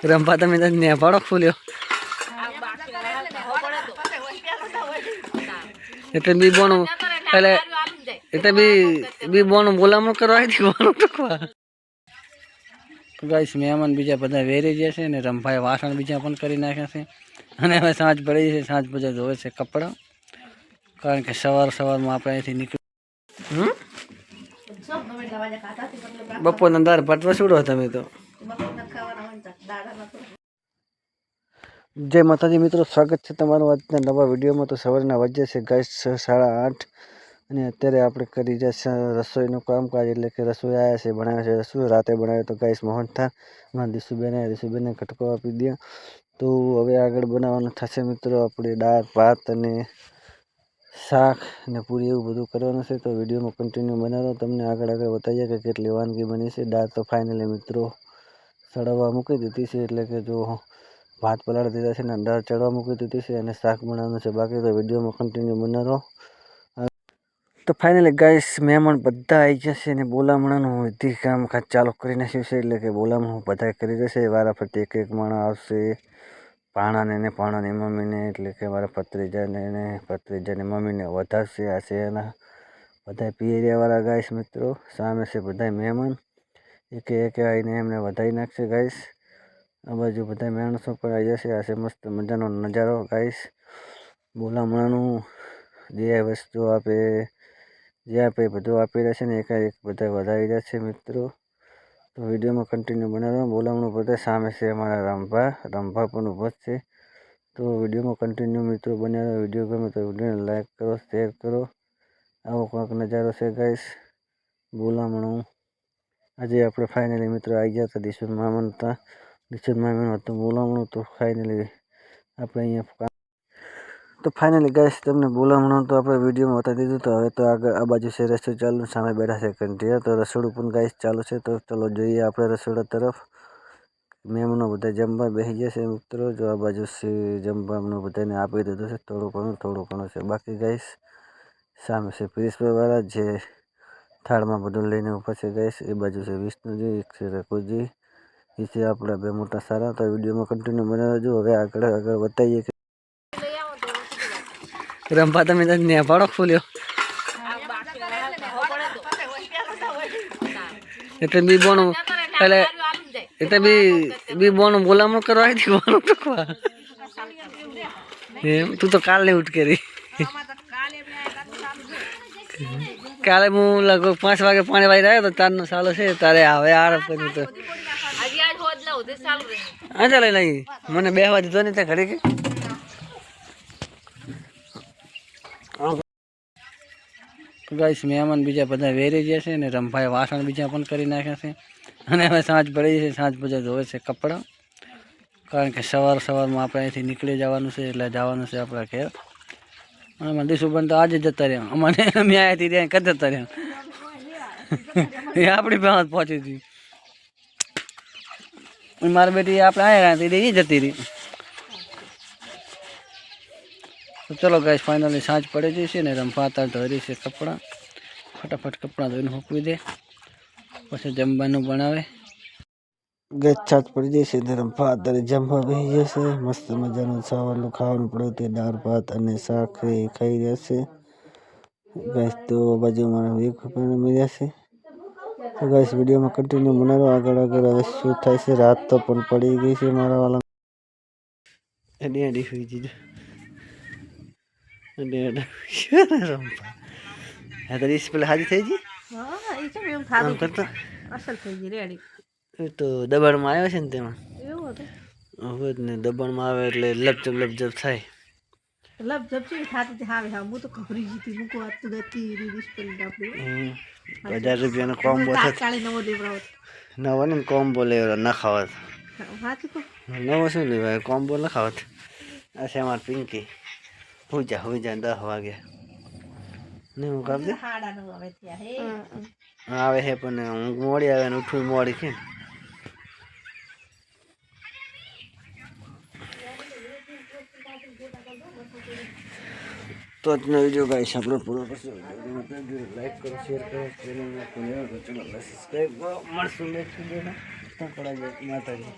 રંભા તમે ને પાડો ખોલ્યો એટલે બી બોનું એટલે એટલે બી બોનું બોલામણું કરવા આવી બોનું ટકવા ગાઈસ મહેમાન બીજા બધા વેરી ગયા છે ને રંભાએ વાસણ બીજા પણ કરી નાખ્યા છે અને હવે સાંજ પડી છે સાંજ પછી ધોવે છે કપડાં કારણ કે સવારમાં આપણે અહીંથી નીકળી બપોરના દાળ ભાત વસૂડો તમે તો જય માતાજી મિત્રો, સ્વાગત છે તમારું આજના નવા વિડીયોમાં। તો સવારના વાગ્યા છે ગાઈસ 8:30 અને અત્યારે આપણે કરી રહ્યા છે રસોઈનું કામકાજ, એટલે કે રસોઈ આવ્યા છે બનાવે છે રસોઈ રાતે બનાવે તો ગાઈસ મોહનથાળ મારા દીશુબેને કટકો આપી દે। તો હવે આગળ બનાવવાનું થશે મિત્રો આપણે દાળ ભાત અને શાક ને પૂરી એવું બધું કરવાનું છે। તો વિડીયોમાં કન્ટિન્યુ બનાવો, તમને આગળ બતાવીએ કે કેટલી વાનગી બની છે। દાળ તો ફાઇનલી મિત્રો સળવવા મૂકી દીધી છે, એટલે કે જો ભાત પલાળી દીધા છે ને દાળ ચડવા મૂકી દીધી છે અને શાક બનાવવાનું છે બાકી। તો વિડીયોમાં કન્ટિન્યુ બનાવો। તો ફાઇનલી ગાઈસ મહેમાન બધા આવી જશે અને બોલામણાનું વિધિ કામકાજ ચાલુ કરી નાખ્યું છે, એટલે કે બોલામણું બધા કરી જશે। વારાફરતી એક માણસ આવશે, પાણાને ને પાણાની મમ્મીને, એટલે કે મારા ભત્રીજાની મમ્મીને વધારશે આ છે એના બધા પિયરિયાવાળા ગાઈસ મિત્રો। સામે છે બધા મહેમાન એક આવીને એમને વધારી નાખશે ગાઈસ। આ બાજુ બધા માણસો પણ આવી જશે। આ છે મસ્ત મજાનો નજારો ગાઈસ બોલામણાનું। જે વસ્તુ આપે બધું આપી રહેશે ને એકાએક બધા વધારી જશે મિત્રો। તો વિડીયોમાં કન્ટિન્યુ બનાવો। બોલામણું બધા સામે છે અમારા રંભા પણ ઊભો છે। તો વિડીયોમાં કન્ટિન્યુ મિત્રો બનાવો। વિડીયો ગમે તો વિડીયોને લાઈક કરો, શેર કરો। આવો કંઈક નજારો છે ગાઈસ બોલામણું। આજે આપણે ફાઇનલી મિત્રો આવી ગયા હતા દિશુન મામાનું હતું બોલામણું। તો ફાઇનલી આપણે અહીંયા તો ફાઇનલી ગાઈસ તમને બોલામણું તો આપણે વિડીયોમાં બતાવી દીધું। તો હવે તો આગળ આ બાજુ છે રસોઈ ચાલુ, સામે બેઠા છે કંટિયા। તો રસોડું પણ ગાઈસ ચાલુ છે। તો ચલો જોઈએ આપણે રસોડા તરફ। મહેમાનો બધા જમવા બેસી જશે મિત્રો। જો આ બાજુ છે જમવાનું બધાને આપી દીધું છે, થોડું ઘણું છે બાકી ગાઈસ। સામે છે પ્રિન્સિપલવાળા જે થાળમાં બધું લઈને ઊભા છે ગાઈસ। એ બાજુ છે વિષ્ણુજી, એક છે રઘુજી, એ છે આપણા બે મોટા સારા। તો વિડીયોમાં કન્ટિન્યુ બનાવજો। હવે આગળ બતાવીએ કે રંભા તમે ને પાડો ખોલ્યો એટલે બી બોનું એટલે બી બોનું બોલામણું કરવા આવી બોનું ટકવા એમ તું તો કાલ નહીં ઉઠ કરી કાલે હું લગભગ 5 વાગે પાણી વાળી રહ્યો તો તારનો સાલો છે તારે હવે આરામ કર્યું તો હા ચાલે નહીં મને બેહવા દીધો નહીં ત્યાં ઘડી કે ગાઈસ મહેમાન બીજા બધા વેરી ગયા છે ને રંભાએ વાસણ બીજા પણ કરી નાખ્યા છે અને હવે સાંજ પડી છે સાંજ પછી ધોવે છે કપડાં કારણ કે સવારમાં આપણે અહીંથી નીકળી જવાનું છે એટલે જવાનું છે આપણા ઘેર। અને દીશુબેન તો આજે જતા રહ્યા, અમને અમે અહીંયાથી રહ્યા કદ જતા રહ્યા એ આપણી પાસે પહોંચી હતી। મારી બેટી આપણે આવ્યા એ જતી રહી। તો ચલો ગાઈસ ફાઇનલી સાંજ પડી જશે ને રંભા અત્યારે ધોરી છે કપડાં, ફટાફટ કપડાં ધોઈને મૂકવી દે પછી જમવાનું બનાવે। ગેસ છાજ પડી જશે ને રંભા અત્યારે જમવા બેસી જશે। મસ્ત મજાનું સવારનું ખાવાનું પડ્યું તે દાળ ભાત અને શાક ખાઈ જશે ગાઈસ। તો બાજુમાં એક મળ્યા છે। તો ગાઈસ વિડીયોમાં કન્ટિન્યુ બનાવો। આગળ હવે શું થાય છે। રાત તો પણ પડી ગઈ છે મારા વાલા હોઈ જજો તો ડિસ્પ્લે હાજી થઈ ગઈ તો દબાણમાં આવ્યો છે ને તેમાં હવે જ ને દબાણમાં આવે એટલે લપજપ થાય। ₹1000 કોમ્બો નવો ને કોમ્બો લેવો ના ખાવત નવો શું લેવાય કોમ્બો ના ખાવત। આ છે અમારે પિંકી હોઈ જા 10 વાગે નહીં હું કાપ દે આવે છે પણ ઊંઘ મોડી આવે ને ઉઠવું મોડી છે। તો આજનો વિડીયો ગાઈસ આપણો પૂરો કરશો। લાઈક કરો, શેર કરો, ચેનલને સબસ્ક્રાઈબ કરો। મળશું નેક્સ્ટ વિડીયોમાં। માતાજી।